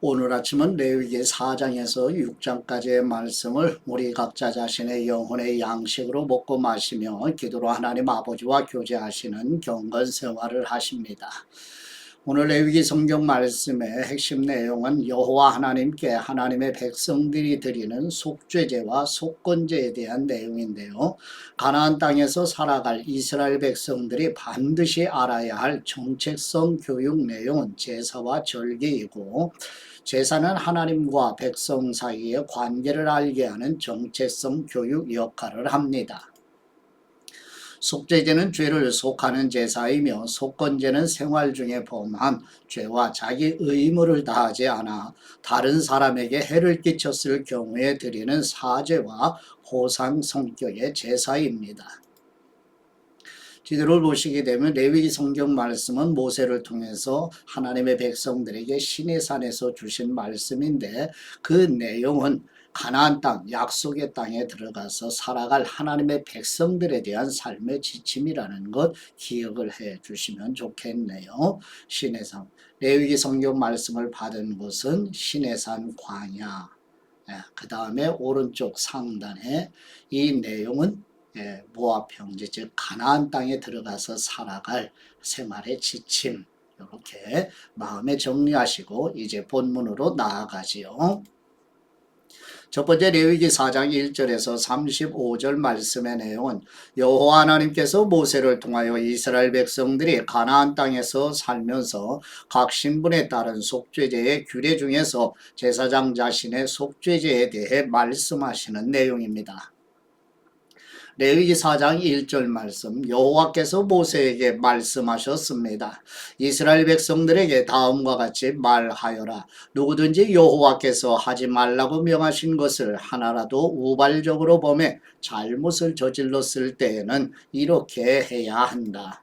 오늘 아침은 레위기 4장에서 6장까지의 말씀을 우리 각자 자신의 영혼의 양식으로 먹고 마시며 기도로 하나님 아버지와 교제하시는 경건 생활을 하십니다. 오늘 레위기 성경 말씀의 핵심 내용은 여호와 하나님께 하나님의 백성들이 드리는 속죄제와 속건제에 대한 내용인데요. 가나안 땅에서 살아갈 이스라엘 백성들이 반드시 알아야 할 정책성 교육 내용은 제사와 절기이고, 제사는 하나님과 백성 사이의 관계를 알게 하는 정체성 교육 역할을 합니다. 속죄제는 죄를 속하는 제사이며, 속건제는 생활 중에 범한 죄와 자기 의무를 다하지 않아 다른 사람에게 해를 끼쳤을 경우에 드리는 사죄와 보상 성격의 제사입니다. 지도를 보시게 되면 레위기 성경 말씀은 모세를 통해서 하나님의 백성들에게 시내산에서 주신 말씀인데, 그 내용은 가나안 땅, 약속의 땅에 들어가서 살아갈 하나님의 백성들에 대한 삶의 지침이라는 것 기억을 해 주시면 좋겠네요. 시내산, 레위기 성경 말씀을 받은 곳은 시내산 광야, 그 다음에 오른쪽 상단에 이 내용은 모압 평지, 즉 가나안 땅에 들어가서 살아갈 생활의 지침, 이렇게 마음에 정리하시고 이제 본문으로 나아가지요. 첫 번째 레위기 4장 1절에서 35절 말씀의 내용은 여호와 하나님께서 모세를 통하여 이스라엘 백성들이 가나안 땅에서 살면서 각 신분에 따른 속죄제의 규례 중에서 제사장 자신의 속죄제에 대해 말씀하시는 내용입니다. 레위기 4장 1절 말씀, 여호와께서 모세에게 말씀하셨습니다. 이스라엘 백성들에게 다음과 같이 말하여라. 누구든지 여호와께서 하지 말라고 명하신 것을 하나라도 우발적으로 범해 잘못을 저질렀을 때에는 이렇게 해야 한다.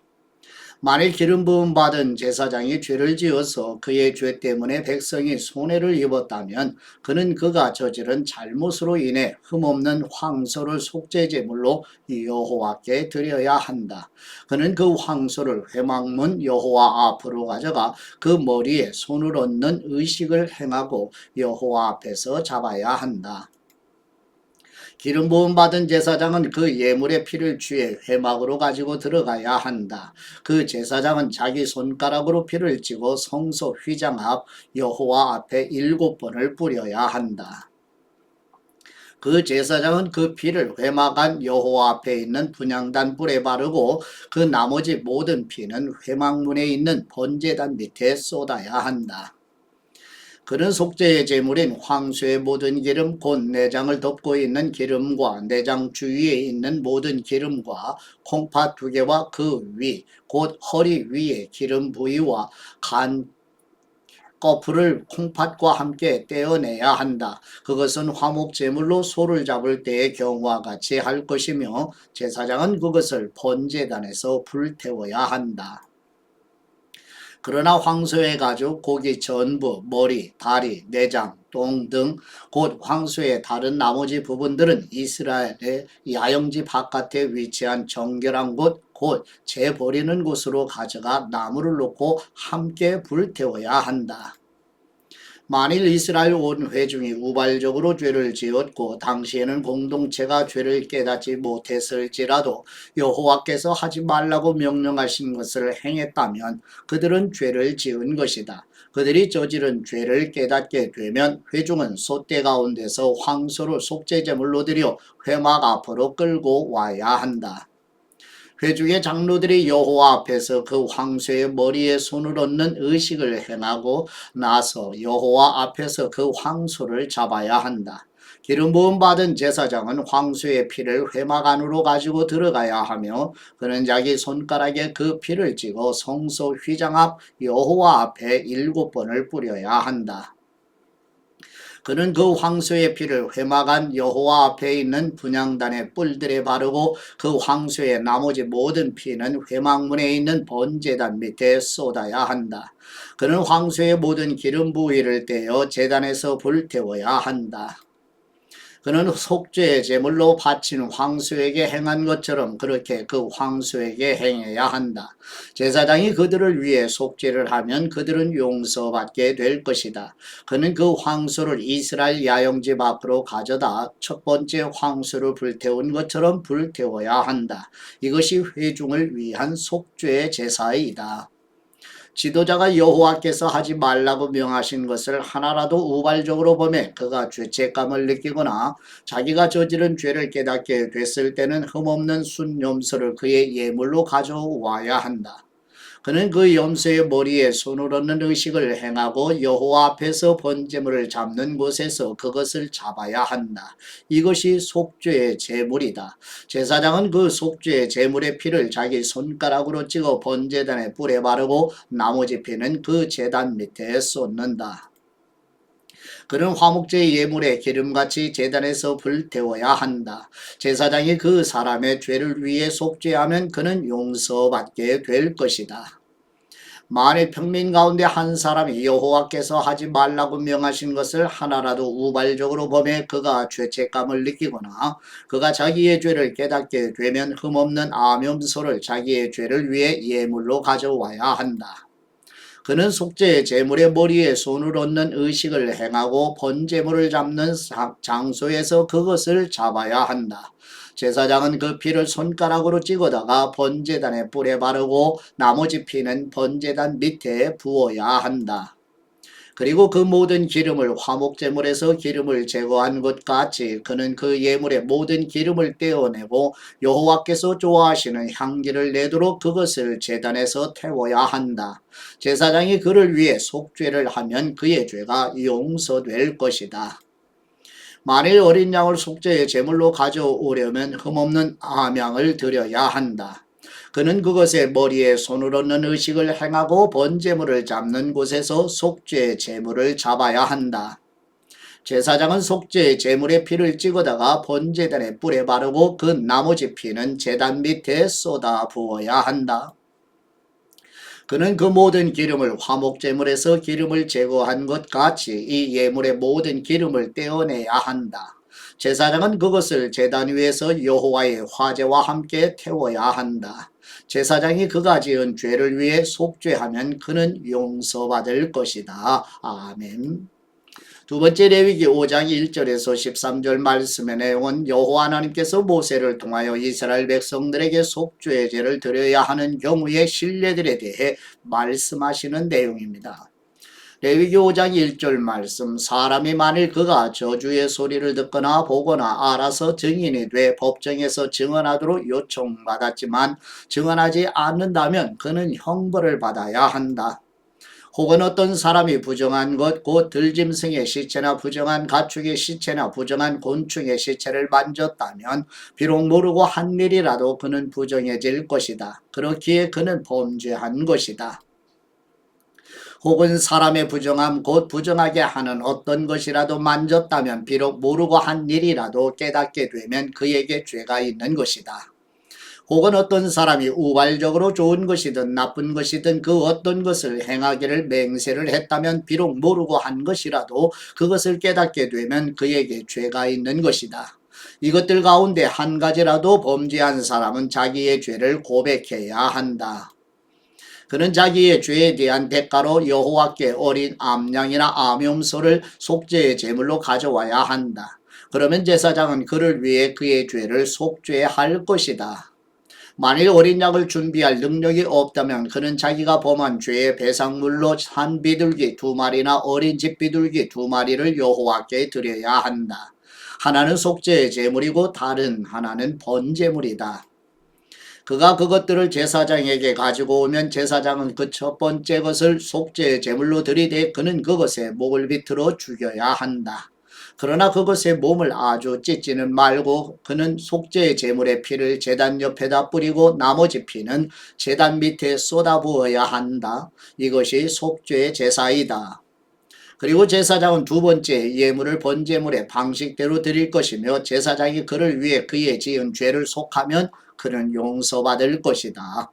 만일 기름 부음 받은 제사장이 죄를 지어서 그의 죄 때문에 백성이 손해를 입었다면 그는 그가 저지른 잘못으로 인해 흠없는 황소를 속죄제물로 여호와께 드려야 한다. 그는 그 황소를 회막문 여호와 앞으로 가져가 그 머리에 손을 얹는 의식을 행하고 여호와 앞에서 잡아야 한다. 기름 부음 받은 제사장은 그 예물의 피를 쥐에 회막으로 가지고 들어가야 한다. 그 제사장은 자기 손가락으로 피를 찌고 성소 휘장 앞 여호와 앞에 7번을 뿌려야 한다. 그 제사장은 그 피를 회막 안 여호와 앞에 있는 분향단 뿔에 바르고 그 나머지 모든 피는 회막문에 있는 번제단 밑에 쏟아야 한다. 그는 속죄의 제물인 황소의 모든 기름 곧 내장을 덮고 있는 기름과 내장 주위에 있는 모든 기름과 콩팥 2개와 그 위 곧 허리 위에 기름 부위와 간 거풀을 콩팥과 함께 떼어내야 한다. 그것은 화목 제물로 소를 잡을 때의 경우와 같이 할 것이며, 제사장은 그것을 번제단에서 불태워야 한다. 그러나 황소의 가죽, 고기 전부, 머리, 다리, 내장, 똥 등 곧 황소의 다른 나머지 부분들은 이스라엘의 야영지 바깥에 위치한 정결한 곳, 곧 재버리는 곳으로 가져가 나무를 놓고 함께 불태워야 한다. 만일 이스라엘 온 회중이 우발적으로 죄를 지었고 당시에는 공동체가 죄를 깨닫지 못했을지라도 여호와께서 하지 말라고 명령하신 것을 행했다면 그들은 죄를 지은 것이다. 그들이 저지른 죄를 깨닫게 되면 회중은 소떼 가운데서 황소를 속죄제물로 드려 회막 앞으로 끌고 와야 한다. 회중의 장로들이 여호와 앞에서 그 황소의 머리에 손을 얹는 의식을 행하고 나서 여호와 앞에서 그 황소를 잡아야 한다. 기름 부음 받은 제사장은 황소의 피를 회막 안으로 가지고 들어가야 하며, 그는 자기 손가락에 그 피를 찌고 성소 휘장 앞 여호와 앞에 7번을 뿌려야 한다. 그는 그 황소의 피를 회막 안 여호와 앞에 있는 분향단의 뿔들에 바르고 그 황소의 나머지 모든 피는 회막문에 있는 번제단 밑에 쏟아야 한다. 그는 황소의 모든 기름 부위를 떼어 제단에서 불태워야 한다. 그는 속죄의 제물로 바친 황소에게 행한 것처럼 그렇게 그 황소에게 행해야 한다. 제사장이 그들을 위해 속죄를 하면 그들은 용서받게 될 것이다. 그는 그 황소를 이스라엘 야영지 밖으로 가져다 첫 번째 황소를 불태운 것처럼 불태워야 한다. 이것이 회중을 위한 속죄의 제사이다. 지도자가 여호와께서 하지 말라고 명하신 것을 하나라도 우발적으로 보매 그가 죄책감을 느끼거나 자기가 저지른 죄를 깨닫게 됐을 때는 흠없는 순염소를 그의 예물로 가져와야 한다. 그는 그 염소의 머리에 손을 얹는 의식을 행하고 여호와 앞에서 번제물을 잡는 곳에서 그것을 잡아야 한다. 이것이 속죄의 제물이다. 제사장은 그 속죄의 제물의 피를 자기 손가락으로 찍어 번제단에 뿔에 바르고 나머지 피는 그 제단 밑에 쏟는다. 그는 화목제의 예물에 기름같이 제단에서 불태워야 한다. 제사장이 그 사람의 죄를 위해 속죄하면 그는 용서받게 될 것이다. 만일 평민 가운데 한 사람이 여호와께서 하지 말라고 명하신 것을 하나라도 우발적으로 범해 그가 죄책감을 느끼거나 그가 자기의 죄를 깨닫게 되면 흠없는 암염소를 자기의 죄를 위해 예물로 가져와야 한다. 그는 속죄의 제물의 머리에 손을 얹는 의식을 행하고 번제물을 잡는 장소에서 그것을 잡아야 한다. 제사장은 그 피를 손가락으로 찍어다가 번제단에 뿔에 바르고 나머지 피는 번제단 밑에 부어야 한다. 그리고 그 모든 기름을 화목제물에서 기름을 제거한 것 같이 그는 그 예물의 모든 기름을 떼어내고 여호와께서 좋아하시는 향기를 내도록 그것을 제단에서 태워야 한다. 제사장이 그를 위해 속죄를 하면 그의 죄가 용서될 것이다. 만일 어린 양을 속죄의 제물로 가져오려면 흠없는 암양을 드려야 한다. 그는 그것의 머리에 손을 얹는 의식을 행하고 번제물을 잡는 곳에서 속죄의 제물을 잡아야 한다. 제사장은 속죄의 제물의 피를 찍어다가 번제단에 뿔에 바르고 그 나머지 피는 제단 밑에 쏟아 부어야 한다. 그는 그 모든 기름을 화목제물에서 기름을 제거한 것 같이 이 예물의 모든 기름을 떼어내야 한다. 제사장은 그것을 제단 위에서 여호와의 화제와 함께 태워야 한다. 제사장이 그가 지은 죄를 위해 속죄하면 그는 용서받을 것이다. 아멘. 두 번째 레위기 5장 1절에서 13절 말씀의 내용은 여호와 하나님께서 모세를 통하여 이스라엘 백성들에게 속죄의 제를 드려야 하는 경우의 신뢰들에 대해 말씀하시는 내용입니다. 레위기 5장 1절 말씀, 사람이 만일 그가 저주의 소리를 듣거나 보거나 알아서 증인이 돼 법정에서 증언하도록 요청받았지만 증언하지 않는다면 그는 형벌을 받아야 한다. 혹은 어떤 사람이 부정한 것, 곧 들짐승의 시체나 부정한 가축의 시체나 부정한 곤충의 시체를 만졌다면 비록 모르고 한 일이라도 그는 부정해질 것이다. 그렇기에 그는 범죄한 것이다. 혹은 사람의 부정함 곧 부정하게 하는 어떤 것이라도 만졌다면 비록 모르고 한 일이라도 깨닫게 되면 그에게 죄가 있는 것이다. 혹은 어떤 사람이 우발적으로 좋은 것이든 나쁜 것이든 그 어떤 것을 행하기를 맹세를 했다면 비록 모르고 한 것이라도 그것을 깨닫게 되면 그에게 죄가 있는 것이다. 이것들 가운데 한 가지라도 범죄한 사람은 자기의 죄를 고백해야 한다. 그는 자기의 죄에 대한 대가로 여호와께 어린 암양이나 암염소를 속죄의 제물로 가져와야 한다. 그러면 제사장은 그를 위해 그의 죄를 속죄할 것이다. 만일 어린 양을 준비할 능력이 없다면 그는 자기가 범한 죄의 배상물로 한 비둘기 2마리나 어린 집 비둘기 2마리를 여호와께 드려야 한다. 하나는 속죄의 제물이고 다른 하나는 번제물이다. 그가 그것들을 제사장에게 가지고 오면 제사장은 그 첫 번째 것을 속죄의 제물로 들이대 그는 그것에 목을 비틀어 죽여야 한다. 그러나 그것의 몸을 아주 찢지는 말고 그는 속죄의 제물의 피를 제단 옆에다 뿌리고 나머지 피는 제단 밑에 쏟아부어야 한다. 이것이 속죄의 제사이다. 그리고 제사장은 두 번째 예물을 번제물의 방식대로 드릴 것이며 제사장이 그를 위해 그의 지은 죄를 속하면 그는 용서받을 것이다.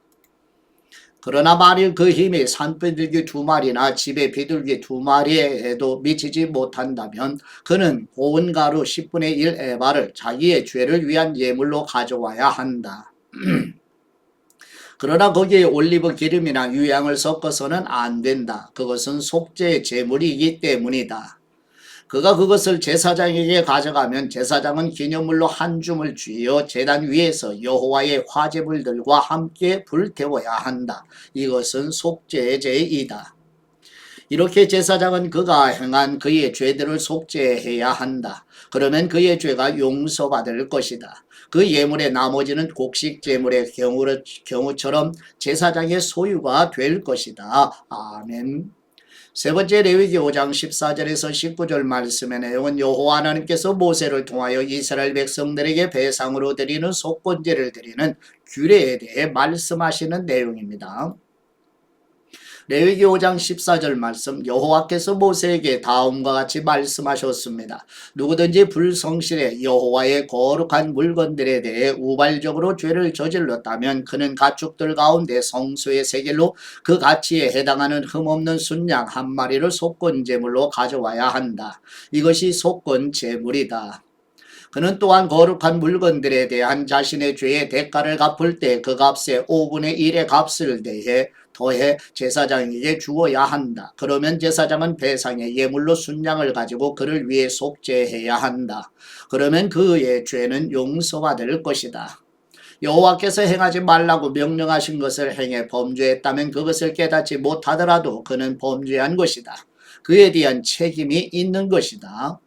그러나 만일 그 힘이 산비둘기 2마리나 집에 비둘기 2마리에도 미치지 못한다면 그는 고운 가루 10분의 1 에바를 자기의 죄를 위한 예물로 가져와야 한다. 그러나 거기에 올리브 기름이나 유향을 섞어서는 안 된다. 그것은 속죄의 제물이기 때문이다. 그가 그것을 제사장에게 가져가면 제사장은 기념물로 한 줌을 쥐어 제단 위에서 여호와의 화제물들과 함께 불태워야 한다. 이것은 속죄의 제이다. 이렇게 제사장은 그가 행한 그의 죄들을 속죄해야 한다. 그러면 그의 죄가 용서받을 것이다. 그 예물의 나머지는 곡식 제물의 경우처럼 제사장의 소유가 될 것이다. 아멘. 세 번째 레위기 5장 14절에서 19절 말씀의 내용은 여호와 하나님께서 모세를 통하여 이스라엘 백성들에게 배상으로 드리는 속건제를 드리는 규례에 대해 말씀하시는 내용입니다. 레위기 5장 14절 말씀 여호와께서 모세에게 다음과 같이 말씀하셨습니다. 누구든지 불성실해 여호와의 거룩한 물건들에 대해 우발적으로 죄를 저질렀다면 그는 가축들 가운데 성소의 세겔로 그 가치에 해당하는 흠없는 순양 한 마리를 속건제물로 가져와야 한다. 이것이 속건제물이다. 그는 또한 거룩한 물건들에 대한 자신의 죄의 대가를 갚을 때 그 값의 5분의 1의 값을 더해 제사장에게 주어야 한다. 그러면 제사장은 배상의 예물로 순양을 가지고 그를 위해 속죄해야 한다. 그러면 그의 죄는 용서받을 것이다. 여호와께서 행하지 말라고 명령하신 것을 행해 범죄했다면 그것을 깨닫지 못하더라도 그는 범죄한 것이다. 그에 대한 책임이 있는 것이다.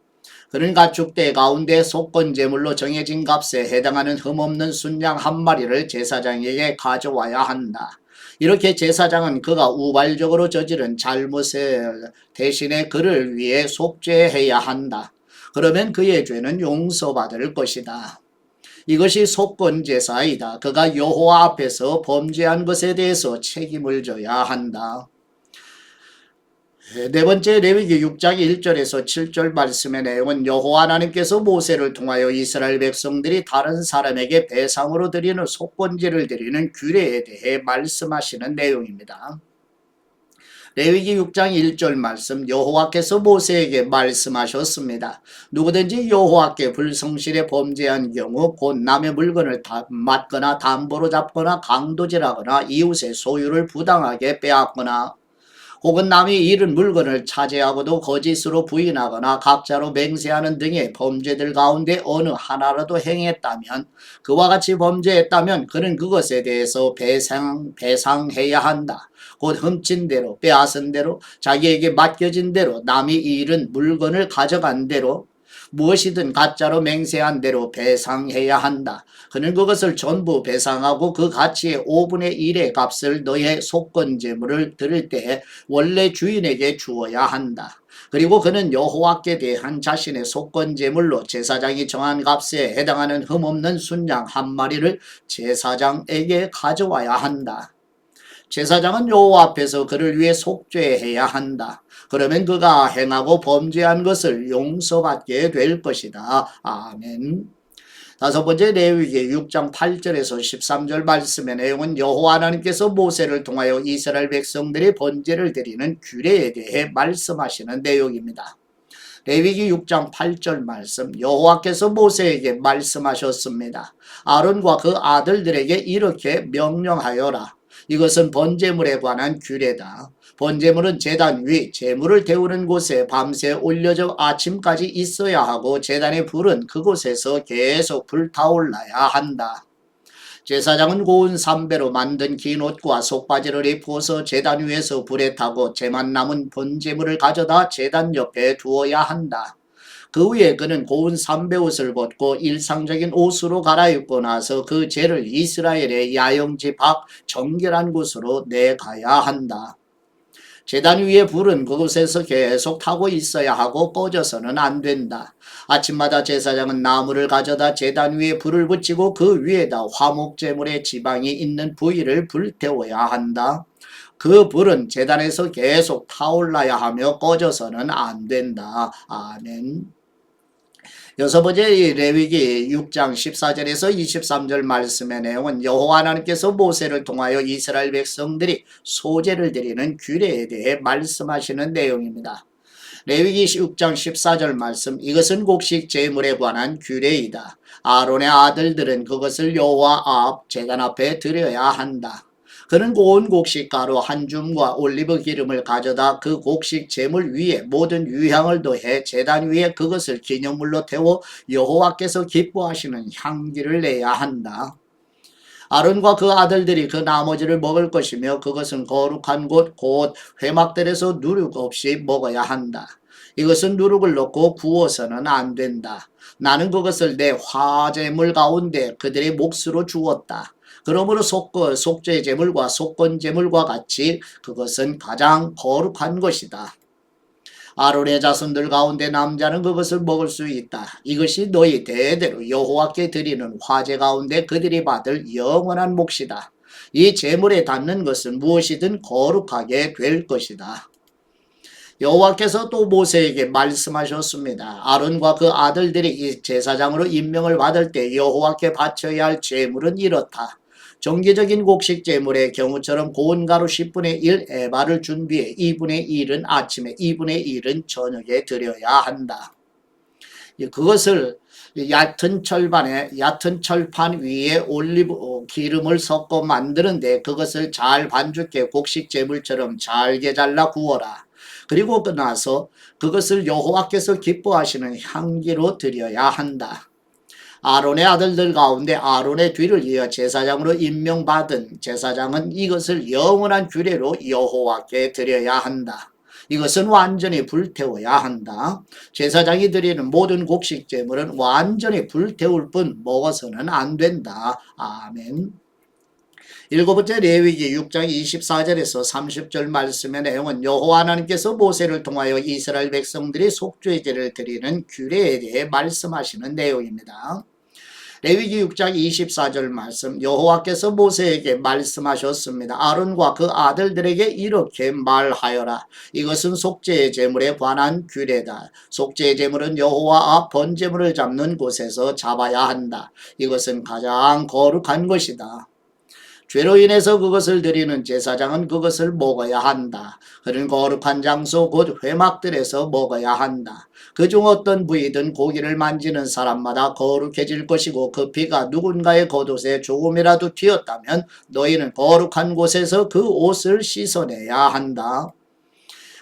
그는 가축대 가운데 속건제물로 정해진 값에 해당하는 흠없는 순양 한 마리를 제사장에게 가져와야 한다. 이렇게 제사장은 그가 우발적으로 저지른 잘못에 대신에 그를 위해 속죄해야 한다. 그러면 그의 죄는 용서받을 것이다. 이것이 속건제사이다. 그가 여호와 앞에서 범죄한 것에 대해서 책임을 져야 한다. 네 번째 레위기 6장 1절에서 7절 말씀의 내용은 여호와 하나님께서 모세를 통하여 이스라엘 백성들이 다른 사람에게 배상으로 드리는 속건제를 드리는 규례에 대해 말씀하시는 내용입니다. 레위기 6장 1절 말씀 여호와께서 모세에게 말씀하셨습니다. 누구든지 여호와께 불성실에 범죄한 경우 곧 남의 물건을 맞거나 담보로 잡거나 강도질하거나 이웃의 소유를 부당하게 빼앗거나 혹은 남이 잃은 물건을 차지하고도 거짓으로 부인하거나 각자로 맹세하는 등의 범죄들 가운데 어느 하나라도 행했다면 그와 같이 범죄했다면 그는 그것에 대해서 배상해야 한다. 곧 훔친 대로 빼앗은 대로 자기에게 맡겨진 대로 남이 잃은 물건을 가져간 대로 무엇이든 가짜로 맹세한 대로 배상해야 한다. 그는 그것을 전부 배상하고 그 가치의 5분의 1의 값을 너의 속건제물을 드릴 때 원래 주인에게 주어야 한다. 그리고 그는 여호와께 대한 자신의 속건제물로 제사장이 정한 값에 해당하는 흠없는 순양 한 마리를 제사장에게 가져와야 한다. 제사장은 여호와 앞에서 그를 위해 속죄해야 한다. 그러면 그가 행하고 범죄한 것을 용서받게 될 것이다. 아멘. 다섯 번째 레위기 6장 8절에서 13절 말씀의 내용은 여호와 하나님께서 모세를 통하여 이스라엘 백성들이 번제를 드리는 규례에 대해 말씀하시는 내용입니다. 레위기 6장 8절 말씀 여호와께서 모세에게 말씀하셨습니다. 아론과 그 아들들에게 이렇게 명령하여라. 이것은 번제물에 관한 규례다. 번제물은 제단 위 제물을 데우는 곳에 밤새 올려져 아침까지 있어야 하고 제단의 불은 그곳에서 계속 불타올라야 한다. 제사장은 고운 삼배로 만든 긴 옷과 속바지를 입고서 제단 위에서 불에 타고 재만 남은 번제물을 가져다 제단 옆에 두어야 한다. 그 후에 그는 고운 삼배옷을 벗고 일상적인 옷으로 갈아입고 나서 그 죄를 이스라엘의 야영지 밖 정결한 곳으로 내가야 한다. 제단 위의 불은 그곳에서 계속 타고 있어야 하고 꺼져서는 안 된다. 아침마다 제사장은 나무를 가져다 제단 위에 불을 붙이고 그 위에다 화목제물의 지방이 있는 부위를 불태워야 한다. 그 불은 제단에서 계속 타올라야 하며 꺼져서는 안 된다. 아멘. 여섯 번째 이 레위기 6장 14절에서 23절 말씀의 내용은 여호와 하나님께서 모세를 통하여 이스라엘 백성들이 소제를 드리는 규례에 대해 말씀하시는 내용입니다. 레위기 6장 14절 말씀, 이것은 곡식 제물에 관한 규례이다. 아론의 아들들은 그것을 여호와 앞 제단 앞에 드려야 한다. 그는 고운 곡식가루 한 줌과 올리브 기름을 가져다 그 곡식 제물 위에 모든 유향을 더해 제단 위에 그것을 기념물로 태워 여호와께서 기뻐하시는 향기를 내야 한다. 아론과 그 아들들이 그 나머지를 먹을 것이며 그것은 거룩한 곳 곧 회막들에서 누룩 없이 먹어야 한다. 이것은 누룩을 넣고 구워서는 안 된다. 나는 그것을 내 화제물 가운데 그들의 몫으로 주었다. 그러므로 속죄 제물과 속건 제물과 같이 그것은 가장 거룩한 것이다. 아론의 자손들 가운데 남자는 그것을 먹을 수 있다. 이것이 너희 대대로 여호와께 드리는 화제 가운데 그들이 받을 영원한 몫이다. 이 제물에 닿는 것은 무엇이든 거룩하게 될 것이다. 여호와께서 또 모세에게 말씀하셨습니다. 아론과 그 아들들이 이 제사장으로 임명을 받을 때 여호와께 바쳐야 할 제물은 이렇다. 정기적인 곡식 제물의 경우처럼 고운 가루 10분의 1 에바를 준비해 2분의 1은 아침에 2분의 1은 저녁에 드려야 한다. 그것을 얕은 철판 위에 올리브 기름을 섞어 만드는데 그것을 잘 반죽해 곡식 제물처럼 잘게 잘라 구워라. 그리고 끝나서 그것을 여호와께서 기뻐하시는 향기로 드려야 한다. 아론의 아들들 가운데 아론의 뒤를 이어 제사장으로 임명받은 제사장은 이것을 영원한 규례로 여호와께 드려야 한다. 이것은 완전히 불태워야 한다. 제사장이 드리는 모든 곡식 제물은 완전히 불태울 뿐 먹어서는 안 된다. 아멘. 일곱 번째 레위기 6장 24절에서 30절 말씀의 내용은 여호와 하나님께서 모세를 통하여 이스라엘 백성들이 속죄제를 드리는 규례에 대해 말씀하시는 내용입니다. 레위기 6장 24절 말씀, 여호와께서 모세에게 말씀하셨습니다. 아론과 그 아들들에게 이렇게 말하여라. 이것은 속죄의 제물에 관한 규례다. 속죄의 제물은 여호와 앞 번제물을 잡는 곳에서 잡아야 한다. 이것은 가장 거룩한 것이다. 죄로 인해서 그것을 드리는 제사장은 그것을 먹어야 한다. 그는 거룩한 장소 곧 회막들에서 먹어야 한다. 그중 어떤 부위든 고기를 만지는 사람마다 거룩해질 것이고 그 피가 누군가의 겉옷에 조금이라도 튀었다면 너희는 거룩한 곳에서 그 옷을 씻어내야 한다.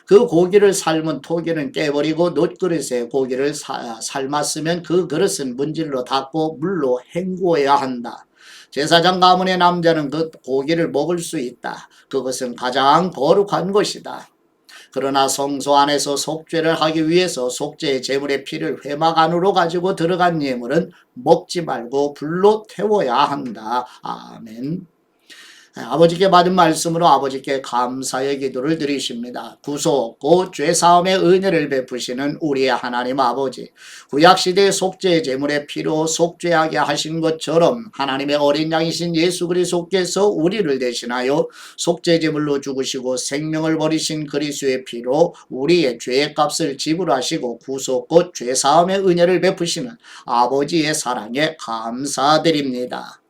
그 고기를 삶은 토기는 깨버리고 놋그릇에 고기를 삶았으면 그 그릇은 문질러 닦고 물로 헹구어야 한다. 제사장 가문의 남자는 그 고기를 먹을 수 있다. 그것은 가장 거룩한 것이다. 그러나 성소 안에서 속죄를 하기 위해서 속죄의 제물의 피를 회막 안으로 가지고 들어간 예물은 먹지 말고 불로 태워야 한다. 아멘. 아버지께 받은 말씀으로 아버지께 감사의 기도를 드리십니다. 구속 곧 죄사함의 은혜를 베푸시는 우리의 하나님 아버지, 구약시대의 속죄의 제물의 피로 속죄하게 하신 것처럼 하나님의 어린 양이신 예수 그리스도께서 우리를 대신하여 속죄 제물로 죽으시고 생명을 버리신 그리스도의 피로 우리의 죄의 값을 지불하시고 구속 곧 죄사함의 은혜를 베푸시는 아버지의 사랑에 감사드립니다.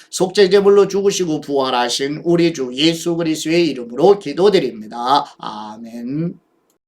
속죄제물로 죽으시고 부활하신 우리 주 예수 그리스도의 이름으로 기도드립니다. 아멘.